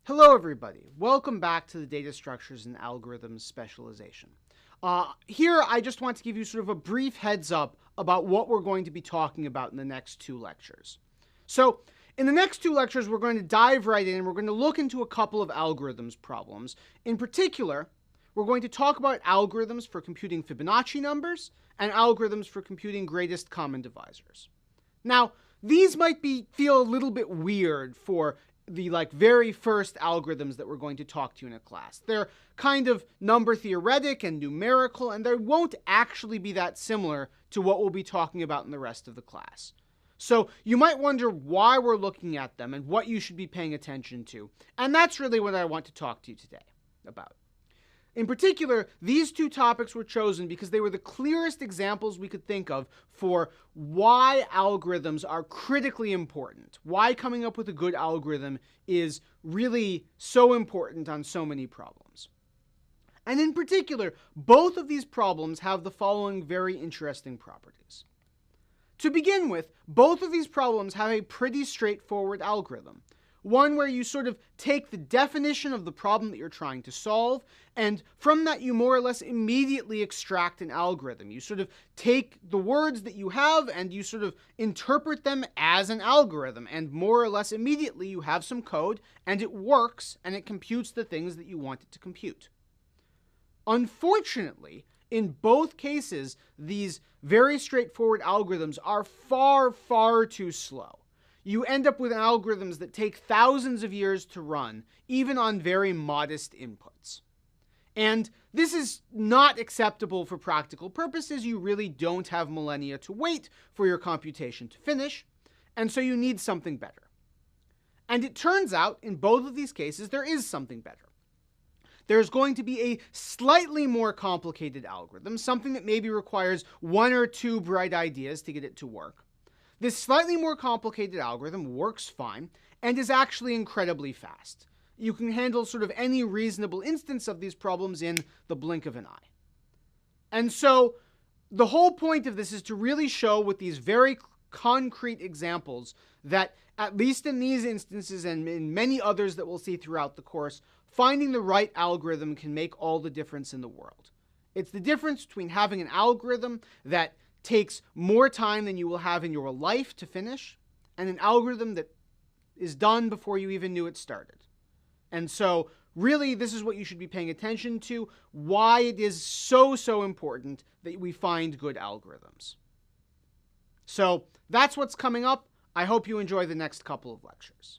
Hello everybody, welcome back to the Data Structures and Algorithms specialization. Here I just want to give you sort of a brief heads up about what we're going to be talking about in the next two lectures. So in the next two lectures we're going to dive right in and we're going to look into a couple of algorithms problems. In particular, we're going to talk about algorithms for computing Fibonacci numbers and algorithms for computing greatest common divisors. Now, these might feel a little bit weird for the very first algorithms that we're going to talk to in a class. They're kind of number theoretic and numerical, and they won't actually be that similar to what we'll be talking about in the rest of the class. So you might wonder why we're looking at them and what you should be paying attention to. And that's really what I want to talk to you today about. In particular, these two topics were chosen because they were the clearest examples we could think of for why algorithms are critically important, why coming up with a good algorithm is really so important on so many problems. And in particular, both of these problems have the following very interesting properties. To begin with, both of these problems have a pretty straightforward algorithm. One where you sort of take the definition of the problem that you're trying to solve, and from that you more or less immediately extract an algorithm. You sort of take the words that you have and you sort of interpret them as an algorithm, and more or less immediately you have some code and it works and it computes the things that you want it to compute. Unfortunately, in both cases, these very straightforward algorithms are far, far too slow. You end up with algorithms that take thousands of years to run, even on very modest inputs. And this is not acceptable for practical purposes. You really don't have millennia to wait for your computation to finish, and so you need something better. And it turns out, in both of these cases, there is something better. There's going to be a slightly more complicated algorithm, something that maybe requires one or two bright ideas to get it to work. This slightly more complicated algorithm works fine and is actually incredibly fast. You can handle sort of any reasonable instance of these problems in the blink of an eye. And so the whole point of this is to really show with these very concrete examples that, at least in these instances and in many others that we'll see throughout the course, finding the right algorithm can make all the difference in the world. It's the difference between having an algorithm that takes more time than you will have in your life to finish, and an algorithm that is done before you even knew it started. And so really this is what you should be paying attention to, why it is so important that we find good algorithms. So that's what's coming up. I hope you enjoy the next couple of lectures.